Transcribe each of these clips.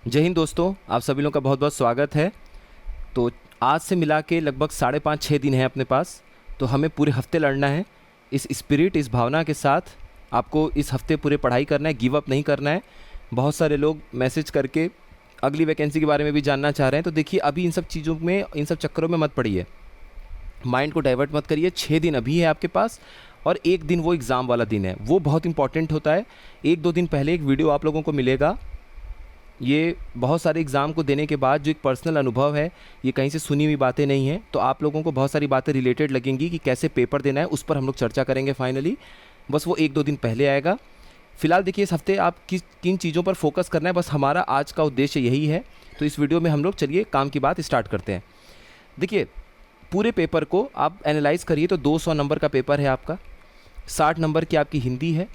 जय हिंद दोस्तों, आप सभी लोगों का बहुत बहुत स्वागत है। तो आज से मिला के लगभग 5.5-6 दिन है अपने पास। तो हमें पूरे हफ्ते लड़ना है इस स्पिरिट, इस भावना के साथ। आपको इस हफ्ते पूरे पढ़ाई करना है, गिव अप नहीं करना है। बहुत सारे लोग मैसेज करके अगली वैकेंसी के बारे में भी जानना चाह रहे हैं। तो देखिए, अभी इन सब चीज़ों में, इन सब चक्करों में मत पड़िए, माइंड को डाइवर्ट मत करिए। 6 दिन अभी है आपके पास और एक दिन वो एग्ज़ाम वाला दिन है, वो बहुत इंपॉर्टेंट होता है। 1-2 दिन पहले एक वीडियो आप लोगों को मिलेगा। ये बहुत सारे एग्ज़ाम को देने के बाद जो एक पर्सनल अनुभव है, ये कहीं से सुनी हुई बातें नहीं हैं। तो आप लोगों को बहुत सारी बातें रिलेटेड लगेंगी कि कैसे पेपर देना है, उस पर हम लोग चर्चा करेंगे फाइनली। बस वो 1-2 दिन पहले आएगा। फिलहाल देखिए, इस हफ्ते आप किन चीज़ों पर फोकस करना है, बस हमारा आज का उद्देश्य यही है। तो इस वीडियो में हम लोग चलिए काम की बात स्टार्ट करते हैं। देखिए, पूरे पेपर को आप एनालाइज करिए तो 200 नंबर का पेपर है आपका। 60 नंबर की आपकी हिंदी है।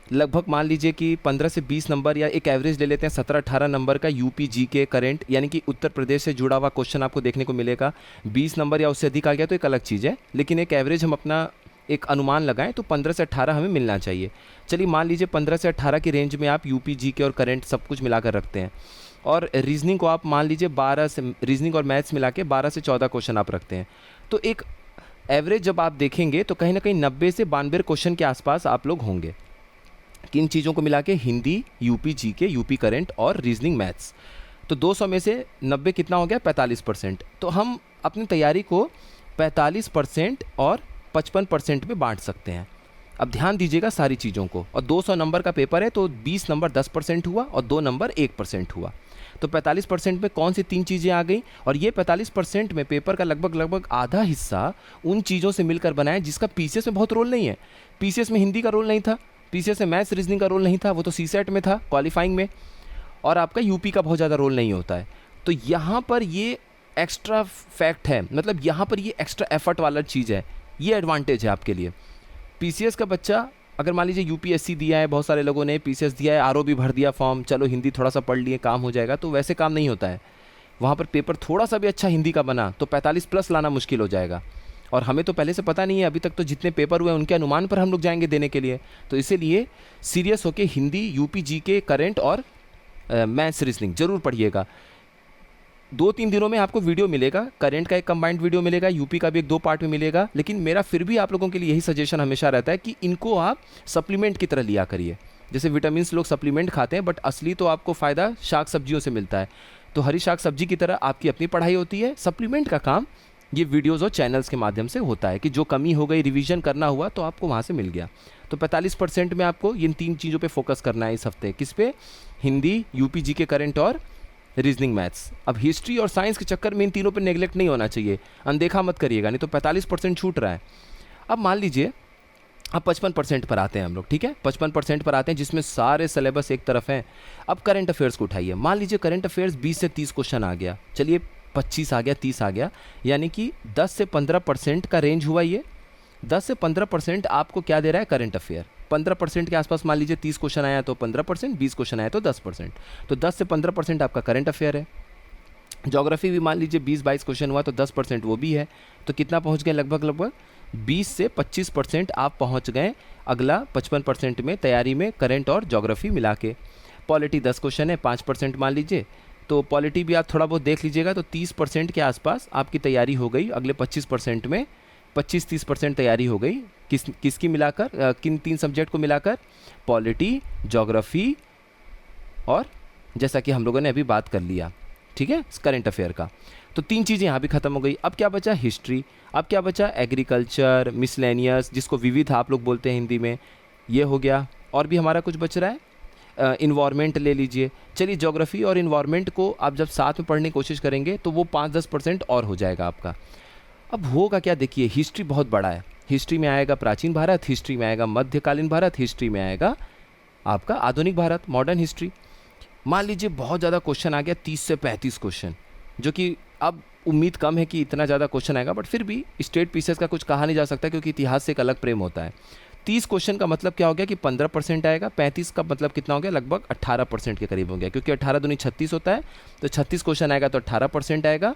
लगभग मान लीजिए कि 15 से 20 नंबर, या एक एवरेज ले लेते हैं 17-18 नंबर का यूपी जीके करंट, यानी कि उत्तर प्रदेश से जुड़ा हुआ क्वेश्चन आपको देखने को मिलेगा। 20 नंबर या उससे अधिक आ गया तो एक अलग चीज़ है, लेकिन एक एवरेज हम अपना एक अनुमान लगाएं तो 15 से 18 हमें मिलना चाहिए। चलिए मान लीजिए 15 से 18 की रेंज में आप यूपी जीके और करंट सब कुछ मिलाकर रखते हैं। और रीजनिंग को आप मान लीजिए 12 से, रीजनिंग और मैथ्स मिला के 12 से 14 क्वेश्चन आप रखते हैं। तो एक एवरेज जब आप देखेंगे तो कहीं ना कहीं 90 से 92 क्वेश्चन के आसपास आप लोग होंगे। किन चीज़ों को मिला के? Hindi, UP GK, UP current और रीजनिंग मैथ्स। तो 200 में से 90 कितना हो गया? 45%। तो हम अपनी तैयारी को 45% और 55% में बांट सकते हैं। अब ध्यान दीजिएगा सारी चीज़ों को। और 200 नंबर का पेपर है तो 20 नंबर 10% हुआ और 2 नंबर 1% हुआ। तो 45% में कौन सी 3 चीज़ें आ गई? और ये 45% में पेपर का लगभग आधा हिस्सा उन चीज़ों से मिलकर बना है जिसका पीसीएस में बहुत रोल नहीं है। पीसीएस में हिंदी का रोल नहीं था, पीसीएस में मैथ्स रीजनिंग का रोल नहीं था, वो तो सीसेट में था, क्वालिफाइंग में। और आपका यूपी का बहुत ज़्यादा रोल नहीं होता है। तो यहाँ पर ये एक्स्ट्रा फैक्ट है, मतलब यहाँ पर ये एक्स्ट्रा एफर्ट वाला चीज़ है। ये एडवांटेज है आपके लिए। पीसीएस का बच्चा, अगर मान लीजिए यूपीएससी दिया है, बहुत सारे लोगों ने पीसीएस दिया है, आरओ भी भर दिया फॉर्म, चलो हिंदी थोड़ा सा पढ़ लिए काम हो जाएगा, तो वैसे काम नहीं होता है। वहाँ पर पेपर थोड़ा सा भी अच्छा हिंदी का बना तो 45+ लाना मुश्किल हो जाएगा। और हमें तो पहले से पता नहीं है, अभी तक तो जितने पेपर हुए हैं उनके अनुमान पर हम लोग जाएंगे देने के लिए। तो इसीलिए सीरियस होके हिंदी, यूपी जीके, करंट और मैथ्स रीजनिंग जरूर पढ़िएगा। 2-3 दिनों में आपको वीडियो मिलेगा, करंट का एक कंबाइंड वीडियो मिलेगा, यूपी का भी एक 2 पार्ट में मिलेगा। लेकिन मेरा फिर भी आप लोगों के लिए यही सजेशन हमेशा रहता है कि इनको आप सप्लीमेंट की तरह लिया करिए। जैसे विटामिन लोग सप्लीमेंट खाते हैं, बट असली तो आपको फ़ायदा शाक सब्जियों से मिलता है। तो हरी शाक सब्जी की तरह आपकी अपनी पढ़ाई होती है, सप्लीमेंट का काम ये वीडियोज़ और चैनल्स के माध्यम से होता है कि जो कमी हो गई, रिवीजन करना हुआ, तो आपको वहाँ से मिल गया। तो 45% में आपको इन 3 चीज़ों पे फोकस करना है इस हफ्ते। किस पे? हिंदी, यूपी जीके करंट और रीजनिंग मैथ्स। अब हिस्ट्री और साइंस के चक्कर में इन तीनों पे नेगलेक्ट नहीं होना चाहिए, अनदेखा मत करिएगा, नहीं तो 45% छूट रहा है। अब मान लीजिए अब 55% पर आते हैं हम लोग, ठीक है? 55% पर आते हैं जिसमें सारे सिलेबस एक तरफ हैं। अब करंट अफेयर्स को उठाइए। मान लीजिए करंट अफेयर्स 20 से 30 क्वेश्चन आ गया, चलिए 25 आ गया, 30 आ गया, यानी कि 10 से 15% का रेंज हुआ ये। 10 से 15% आपको क्या दे रहा है? Current affair. 15% के आसपास मान लीजिए 30 क्वेश्चन आया तो 15%, 20 क्वेश्चन आया तो 10%। तो 10 से 15% आपका करंट अफेयर है। ज्योग्राफी भी मान लीजिए 20-22 क्वेश्चन हुआ तो 10% वो भी है। तो कितना पहुंच गए? लगभग 20 से 25% आप पहुंच गए अगला 55% में तैयारी में, करंट और ज्योग्राफी मिला के। पॉलिटी 10 क्वेश्चन है, 5% मान लीजिए, तो पॉलिटी भी आप थोड़ा बहुत देख लीजिएगा तो 30% के आसपास आपकी तैयारी हो गई। अगले 25% में 25-30% तैयारी हो गई। किसकी मिलाकर, किन 3 सब्जेक्ट को मिलाकर? पॉलिटी, ज्योग्राफी और जैसा कि हम लोगों ने अभी बात कर लिया, ठीक है, करंट अफेयर का। तो 3 चीज़ें यहाँ भी खत्म हो गई। अब क्या बचा? हिस्ट्री। अब क्या बचा? एग्रीकल्चर, मिसलेनियस, जिसको विविध आप लोग बोलते हैं हिंदी में, ये हो गया। और भी हमारा कुछ बच रहा है, इन्वायरमेंट ले लीजिए। चलिए ज्योग्राफी और इन्वायरमेंट को आप जब साथ में पढ़ने की कोशिश करेंगे तो वो 5-10% और हो जाएगा आपका। अब होगा क्या? देखिए, हिस्ट्री बहुत बड़ा है। हिस्ट्री में आएगा प्राचीन भारत, हिस्ट्री में आएगा मध्यकालीन भारत, हिस्ट्री में आएगा आपका आधुनिक भारत, मॉडर्न हिस्ट्री। मान लीजिए बहुत ज़्यादा क्वेश्चन आ गया, 30 से 35 क्वेश्चन, जो कि अब उम्मीद कम है कि इतना ज़्यादा क्वेश्चन आएगा, बट फिर भी स्टेट पीसेस का कुछ कहा नहीं जा सकता क्योंकि इतिहास से एक अलग प्रेम होता है। 30 क्वेश्चन का मतलब क्या हो गया कि 15% आएगा। 35 का मतलब कितना हो गया? लगभग 18% के करीब हो गया, क्योंकि 18 दूनी 36 होता है। तो 36 क्वेश्चन आएगा तो 18% आएगा,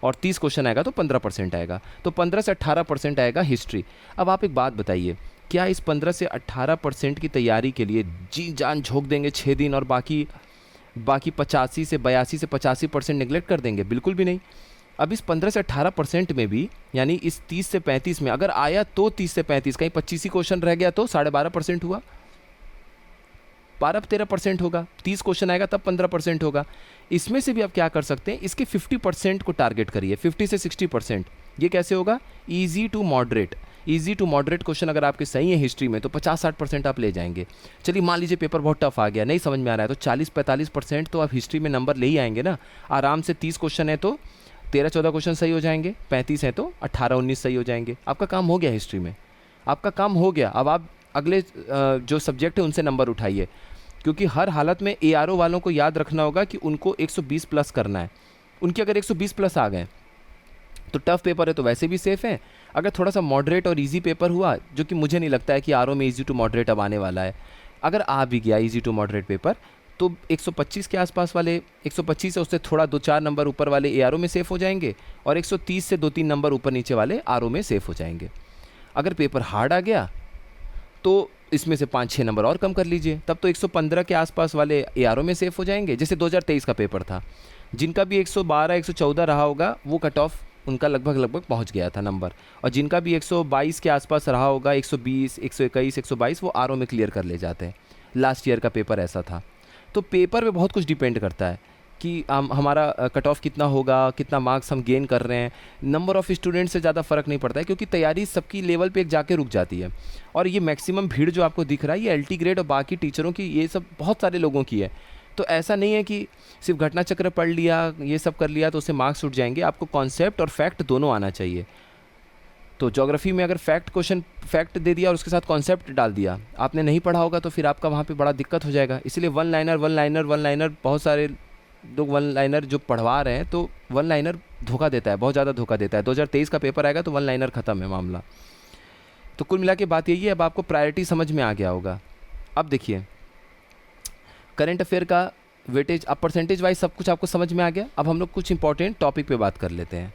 और 30 क्वेश्चन आएगा तो 15% आएगा। तो 15 से 18% आएगा हिस्ट्री। अब आप एक बात बताइए, क्या इस 15 से 18% की तैयारी के लिए जी जान झोंक देंगे 6 दिन और बाकी बाकी 85 से 82 से 85% नेगलेक्ट कर देंगे? बिल्कुल भी नहीं। अब इस 15 से 18% में भी, यानी इस 30 से 35 में अगर आया तो 30 से 35, कहीं 25 ही क्वेश्चन रह गया तो 12.5% हुआ, 12-13% होगा। 30 क्वेश्चन आएगा तब 15% होगा। इसमें से भी आप क्या कर सकते हैं, इसके 50% को टारगेट करिए, 50 से 60%। ये कैसे होगा? Easy to moderate. Easy to moderate question अगर आपके सही है हिस्ट्री में तो 50-60% आप ले जाएंगे। चलिए मान लीजिए पेपर बहुत टफ आ गया, नहीं समझ में आ रहा है, तो 40-45% तो आप हिस्ट्री में नंबर ले ही आएंगे ना आराम से। 30 क्वेश्चन है तो 13-14 क्वेश्चन सही हो जाएंगे, 35 है तो 18-19 सही हो जाएंगे। आपका काम हो गया हिस्ट्री में, आपका काम हो गया। अब आप अगले जो सब्जेक्ट है उनसे नंबर उठाइए, क्योंकि हर हालत में ARO वालों को याद रखना होगा कि उनको 120 प्लस करना है। उनके अगर 120 प्लस आ गए तो टफ पेपर है तो वैसे भी सेफ़ है। अगर थोड़ा सा मॉडरेट और इजी पेपर हुआ, जो कि मुझे नहीं लगता है कि RO में इजी टू मॉडरेट अब आने वाला है, अगर आ भी गया इजी टू मॉडरेट पेपर तो 125 के आसपास वाले, 125 से उससे थोड़ा 2-4 नंबर ऊपर वाले ARO में सेफ़ हो जाएंगे, और 130 से 2-3 नंबर ऊपर नीचे वाले RO में सेफ़ हो जाएंगे। अगर पेपर हार्ड आ गया तो इसमें से 5-6 नंबर और कम कर लीजिए, तब तो 115 के आसपास वाले ARO में सेफ़ हो जाएंगे। जैसे 2023 का पेपर था, जिनका भी 112-114 रहा होगा वो कट ऑफ उनका लगभग पहुंच गया था नंबर, और जिनका भी 122 के आसपास रहा होगा, 120, 121, 122, वो RO में क्लियर कर ले जाते हैं। लास्ट ईयर का पेपर ऐसा था। तो पेपर पे बहुत कुछ डिपेंड करता है कि हमारा कट ऑफ कितना होगा, कितना मार्क्स हम गेन कर रहे हैं। नंबर ऑफ़ स्टूडेंट से ज़्यादा फ़र्क नहीं पड़ता है, क्योंकि तैयारी सबकी लेवल पे एक जाके रुक जाती है। और ये मैक्सिमम भीड़ जो आपको दिख रहा है ये LT ग्रेड और बाकी टीचरों की, ये सब बहुत सारे लोगों की है। तो ऐसा नहीं है कि सिर्फ घटना चक्र पढ़ लिया, ये सब कर लिया तो उससे मार्क्स उठ जाएंगे। आपको कॉन्सेप्ट और फैक्ट दोनों आना चाहिए। तो ज्योग्राफी में अगर फैक्ट दे दिया और उसके साथ कॉन्सेप्ट डाल दिया, आपने नहीं पढ़ा होगा तो फिर आपका वहाँ पे बड़ा दिक्कत हो जाएगा। इसलिए वन लाइनर बहुत सारे लोग वन लाइनर जो पढ़वा रहे हैं, तो वन लाइनर धोखा देता है, बहुत ज़्यादा धोखा देता है। 2023 का पेपर आएगा तो वन लाइनर ख़त्म है मामला। तो कुल मिला के बात यही है, अब आपको प्रायोरिटी समझ में आ गया होगा। अब देखिए करंट अफेयर का वेटेज, अब परसेंटेज वाइज सब कुछ आपको समझ में आ गया। अब हम लोग कुछ इंपॉर्टेंट टॉपिक पे बात कर लेते हैं।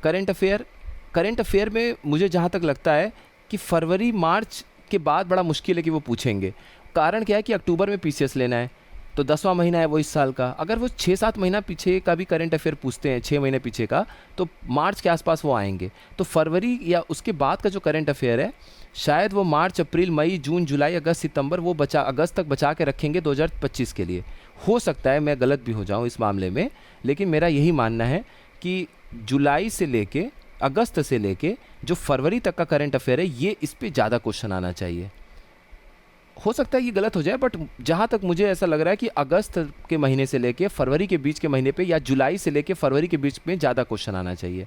करंट अफेयर में मुझे जहाँ तक लगता है कि फरवरी मार्च के बाद बड़ा मुश्किल है कि वो पूछेंगे। कारण क्या है कि अक्टूबर में PCS लेना है, तो 10वां महीना है वो इस साल का। अगर वो 6-7 महीना पीछे का भी करंट अफेयर पूछते हैं, 6 महीने पीछे का, तो मार्च के आसपास वो आएंगे। तो फरवरी या उसके बाद का जो करंट अफेयर है, शायद वो मार्च, अप्रैल, मई, जून, जुलाई, अगस्त, सितंबर, वो अगस्त तक बचा के रखेंगे 2025 के लिए। हो सकता है मैं गलत भी हो जाऊं इस मामले में, लेकिन मेरा यही मानना है कि जुलाई से लेके अगस्त से लेके जो फरवरी तक का करंट अफेयर है, ये इस पे ज़्यादा क्वेश्चन आना चाहिए। हो सकता है ये गलत हो जाए, बट जहाँ तक मुझे ऐसा लग रहा है कि अगस्त के महीने से लेके फरवरी के बीच के महीने पे, या जुलाई से लेके फरवरी के बीच में ज़्यादा क्वेश्चन आना चाहिए।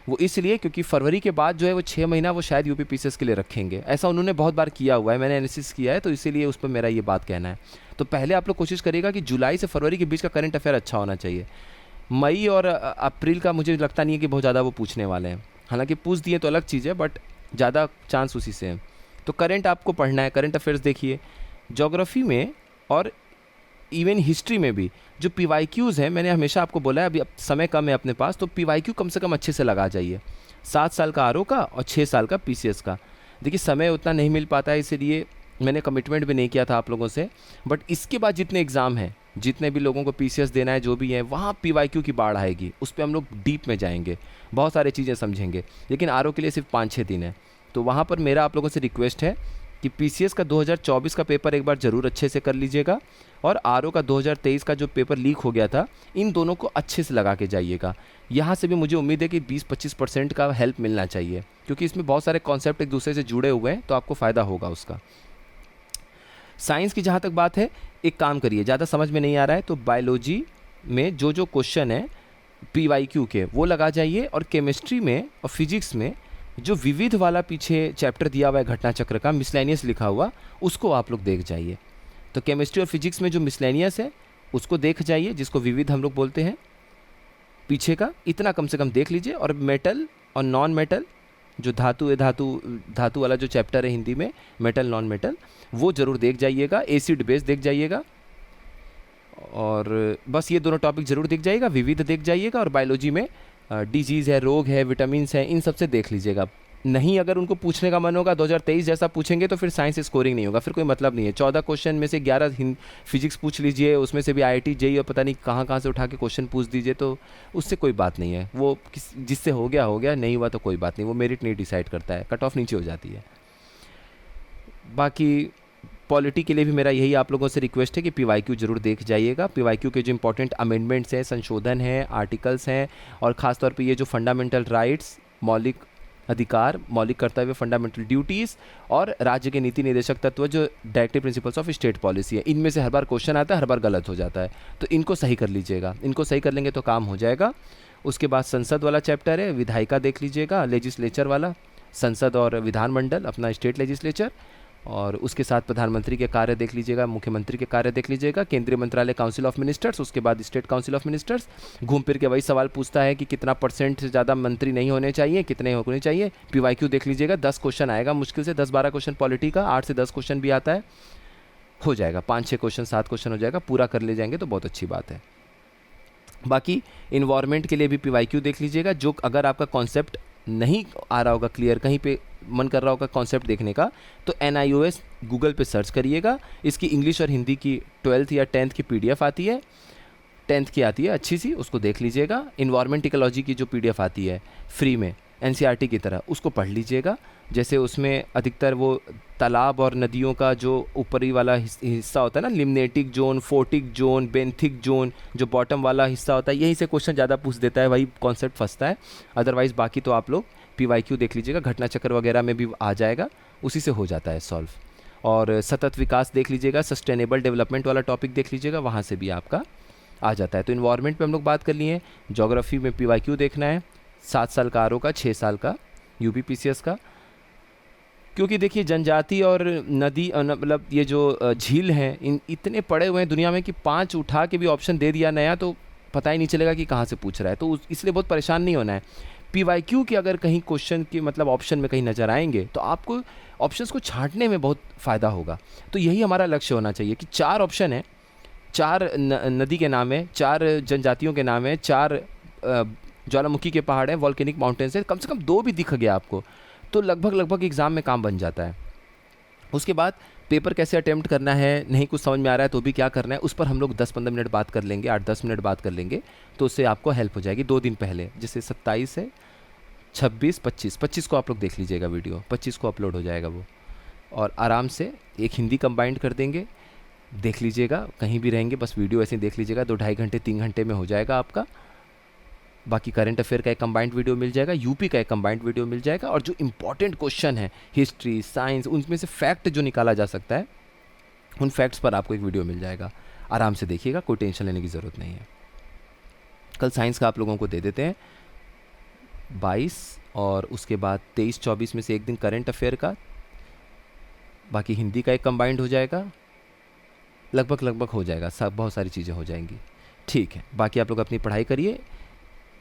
वो इसलिए क्योंकि फरवरी के बाद जो है वो 6 महीना वो शायद UP PCS के लिए रखेंगे। ऐसा उन्होंने बहुत बार किया हुआ है, मैंने एनालिसिस किया है, तो इसीलिए उस पर मेरा ये बात कहना है। तो पहले आप लोग कोशिश करिएगा कि जुलाई से फरवरी के बीच का करंट अफेयर अच्छा होना चाहिए। मई और अप्रैल का मुझे लगता नहीं है कि बहुत ज़्यादा वो पूछने वाले हैं, हालांकि पूछ दिए तो अलग चीज़ है, बट ज़्यादा चांस उसी से है। तो करंट आपको पढ़ना है, करंट अफेयर्स देखिए। ज्योग्राफी में और इवन हिस्ट्री में भी जो PYQs हैं, मैंने हमेशा आपको बोला है, अभी अब समय कम है अपने पास, तो PYQ कम से कम अच्छे से लगा जाइए। 7 साल का RO का और 6 साल का PCS का। देखिए समय उतना नहीं मिल पाता है, इसीलिए मैंने कमिटमेंट भी नहीं किया था आप लोगों से, बट इसके बाद जितने एग्ज़ाम हैं, जितने भी लोगों को PCS देना है, जो भी है, वहाँ PYQ की बाढ़ आएगी, उस पर हम लोग डीप में जाएंगे, बहुत सारी चीज़ें समझेंगे। लेकिन RO के लिए सिर्फ 5-6 दिन है, तो वहाँ पर मेरा आप लोगों से रिक्वेस्ट है कि PCS का 2024 का पेपर एक बार ज़रूर अच्छे से कर लीजिएगा, और RO का 2023 का जो पेपर लीक हो गया था, इन दोनों को अच्छे से लगा के जाइएगा। यहाँ से भी मुझे उम्मीद है कि 20-25% का हेल्प मिलना चाहिए, क्योंकि इसमें बहुत सारे कॉन्सेप्ट एक दूसरे से जुड़े हुए हैं, तो आपको फ़ायदा होगा उसका। साइंस की जहाँ तक बात है, एक काम करिए, ज़्यादा समझ में नहीं आ रहा है तो बायोलॉजी में जो क्वेश्चन है PYQ के, वो लगा जाइए, और केमिस्ट्री में और फिजिक्स में जो विविध वाला पीछे चैप्टर दिया हुआ है घटना चक्र का, मिसलेनियस लिखा हुआ, उसको आप लोग देख जाइए। तो केमिस्ट्री और फिजिक्स में जो मिसलेनियस है उसको देख जाइए, जिसको विविध हम लोग बोलते हैं, पीछे का इतना कम से कम देख लीजिए। और मेटल और नॉन मेटल, जो धातु वाला जो चैप्टर है हिंदी में, मेटल नॉन मेटल, वो ज़रूर देख जाइएगा। एसिड बेस देख जाइएगा, और बस ये दोनों टॉपिक ज़रूर देख जाइएगा। विविध देख जाइएगा, और बायोलॉजी में डिजीज़ है, रोग है, विटामिन्स है, इन सब से देख लीजिएगा। नहीं अगर उनको पूछने का मन होगा 2023 जैसा पूछेंगे तो फिर साइंस स्कोरिंग नहीं होगा, फिर कोई मतलब नहीं है। 14 क्वेश्चन में से 11 फिजिक्स पूछ लीजिए, उसमें से भी IIT JEE और पता नहीं कहाँ कहाँ से उठा के क्वेश्चन पूछ दीजिए, तो उससे कोई बात नहीं है। वो जिससे हो गया, नहीं हुआ तो कोई बात नहीं, वो मेरिट नहीं डिसाइड करता है, कट ऑफ नीचे हो जाती है। बाकी पॉलिटी के लिए भी मेरा यही आप लोगों से रिक्वेस्ट है कि PYQ जरूर देख जाइएगा। PYQ के जो इंपॉर्टेंट अमेंडमेंट्स हैं, संशोधन हैं, आर्टिकल्स हैं, और ख़ासतौर पे ये जो फंडामेंटल राइट्स, मौलिक अधिकार, मौलिक कर्तव्य, फंडामेंटल ड्यूटीज़, और राज्य के नीति निर्देशक तत्व जो directive principles of state policy है, इनमें से हर बार क्वेश्चन आता है, हर बार गलत हो जाता है, तो इनको सही कर लीजिएगा। इनको सही कर लेंगे तो काम हो जाएगा। उसके बाद संसद वाला चैप्टर है, विधायिका देख लीजिएगा, लेजिस्लेचर वाला, संसद और विधानमंडल अपना स्टेट लेजिस्लेचर, और उसके साथ प्रधानमंत्री के कार्य देख लीजिएगा, मुख्यमंत्री के कार्य देख लीजिएगा, केंद्रीय मंत्रालय काउंसिल ऑफ मिनिस्टर्स, उसके बाद स्टेट काउंसिल ऑफ मिनिस्टर्स। घूम फिर के वही सवाल पूछता है कि कितना % से ज़्यादा मंत्री नहीं होने चाहिए, कितने होने चाहिए। PYQ देख लीजिएगा, 10 क्वेश्चन आएगा, मुश्किल से 10-12 क्वेश्चन पॉलिटी का, 8 से 10 क्वेश्चन भी आता है, हो जाएगा 5-6 क्वेश्चन, 7 क्वेश्चन हो जाएगा, पूरा कर ले जाएंगे तो बहुत अच्छी बात है। बाकी इन्वायरमेंट के लिए भी PYQ देख लीजिएगा। जो अगर आपका कॉन्सेप्ट नहीं आ रहा होगा क्लियर, कहीं पे मन कर रहा होगा कॉन्सेप्ट देखने का, तो NIOS गूगल पे सर्च करिएगा। इसकी इंग्लिश और हिंदी की 12th या 10th की PDF आती है, 10th की आती है अच्छी सी, उसको देख लीजिएगा। इन्वायरमेंट इकोलॉजी की जो PDF आती है फ्री में NCERT की तरह, उसको पढ़ लीजिएगा। जैसे उसमें अधिकतर वो तालाब और नदियों का जो ऊपरी वाला हिस्सा होता है ना, limnetic zone, photic zone, benthic zone, जो बॉटम वाला हिस्सा होता है, यहीं से क्वेश्चन ज़्यादा पूछ देता है, वही कॉन्सेप्ट फंसता है। अदरवाइज़ बाकी तो आप लोग PYQ देख लीजिएगा, घटना चक्र वगैरह में भी आ जाएगा, उसी से हो जाता है सॉल्व। और सतत विकास देख लीजिएगा, सस्टेनेबल डेवलपमेंट वाला टॉपिक देख लीजिएगा, वहाँ से भी आपका आ जाता है। तो इन्वायरमेंट पे हम लोग बात कर लिए। ज्योग्राफी में PYQ देखना है, 7 साल का RO का, 6 साल का UPPCS का। क्योंकि देखिए जनजाति और नदी मतलब ये जो झील हैं, इन इतने पड़े हुए हैं दुनिया में कि 5 उठा के भी ऑप्शन दे दिया नया तो पता ही नहीं चलेगा कि कहाँ से पूछ रहा है, तो इसलिए बहुत परेशान नहीं होना है। PYQ के अगर कहीं क्वेश्चन की मतलब ऑप्शन में कहीं नज़र आएंगे तो आपको ऑप्शंस को छांटने में बहुत फ़ायदा होगा। तो यही हमारा लक्ष्य होना चाहिए कि 4 ऑप्शन है, 4 नदी के नाम है, 4 जनजातियों के नाम है, 4 ज्वालामुखी के पहाड़ हैं, वॉल्केनिक माउंटेन्स है, कम से कम 2 भी दिख गया आपको तो लगभग एग्ज़ाम में काम बन जाता है। उसके बाद पेपर कैसे अटेम्प्ट करना है, नहीं कुछ समझ में आ रहा है तो भी क्या करना है, उस पर हम लोग 10-15 मिनट बात कर लेंगे, 8-10 मिनट बात कर लेंगे, तो उससे आपको हेल्प हो जाएगी 2 दिन पहले। जैसे 27 है, 26, 25 को आप लोग देख लीजिएगा वीडियो, 25 को अपलोड हो जाएगा वो, और आराम से एक हिंदी कंबाइंड कर देंगे, देख लीजिएगा, कहीं भी रहेंगे बस वीडियो ऐसे देख लीजिएगा, 2-2.5 घंटे 3 घंटे में हो जाएगा आपका। बाकी करंट अफेयर का एक कंबाइंड वीडियो मिल जाएगा, यूपी का एक कंबाइंड वीडियो मिल जाएगा, और जो इंपॉर्टेंट क्वेश्चन है हिस्ट्री, साइंस, उनमें से फैक्ट जो निकाला जा सकता है, उन फैक्ट्स पर आपको एक वीडियो मिल जाएगा। आराम से देखिएगा, कोई टेंशन लेने की ज़रूरत नहीं है। कल साइंस का आप लोगों को दे देते हैं 22, और उसके बाद 23-24 में से एक दिन करंट अफेयर का, बाकी हिंदी का एक कंबाइंड हो जाएगा, लगभग हो जाएगा, सब बहुत सारी चीज़ें हो जाएंगी। ठीक है, बाकी आप लोग अपनी पढ़ाई करिए।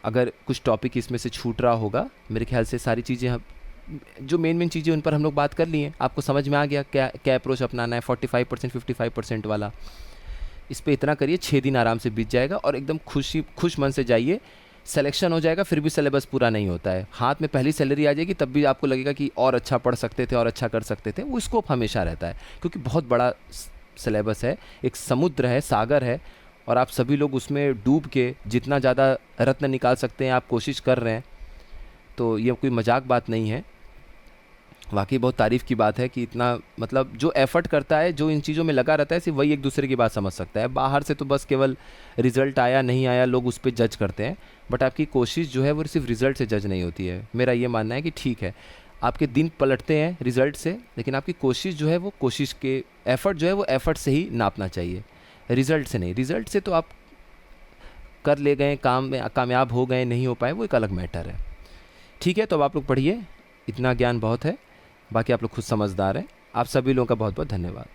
अगर कुछ टॉपिक इसमें से छूट रहा होगा, मेरे ख्याल से सारी चीज़ें जो मेन चीज़ें उन पर हम लोग बात कर लिए हैं, आपको समझ में आ गया क्या अप्रोच अपनाना है, 45% 55% वाला। इस पे इतना करिए, 6 दिन आराम से बीत जाएगा, और एकदम खुश मन से जाइए। सिलेक्शन हो जाएगा, फिर भी सिलेबस पूरा नहीं होता है, हाथ में पहली सैलरी आ जाएगी तब भी आपको लगेगा कि और अच्छा पढ़ सकते थे और अच्छा कर सकते थे। वो स्कोप हमेशा रहता है, क्योंकि बहुत बड़ा सिलेबस है, एक समुद्र है, सागर है, और आप सभी लोग उसमें डूब के जितना ज़्यादा रत्न निकाल सकते हैं आप कोशिश कर रहे हैं। तो ये कोई मजाक बात नहीं है, वाकई बहुत तारीफ़ की बात है कि इतना मतलब जो एफ़र्ट करता है, जो इन चीज़ों में लगा रहता है, सिर्फ वही एक दूसरे की बात समझ सकता है। बाहर से तो बस केवल रिज़ल्ट आया नहीं आया लोग उस पर जज करते हैं, बट आपकी कोशिश जो है वो सिर्फ रिज़ल्ट से जज नहीं होती है। मेरा ये मानना है कि ठीक है आपके दिन पलटते हैं रिज़ल्ट से, लेकिन आपकी कोशिश जो है वो कोशिश के एफ़र्ट जो है वो एफ़र्ट से ही नापना चाहिए, रिज़ल्ट से नहीं। रिज़ल्ट से तो आप कर ले गए, काम में कामयाब हो गए, नहीं हो पाए, वो एक अलग मैटर है। ठीक है, तो अब आप लोग पढ़िए, इतना ज्ञान बहुत है, बाकी आप लोग खुद समझदार हैं। आप सभी लोगों का बहुत बहुत धन्यवाद।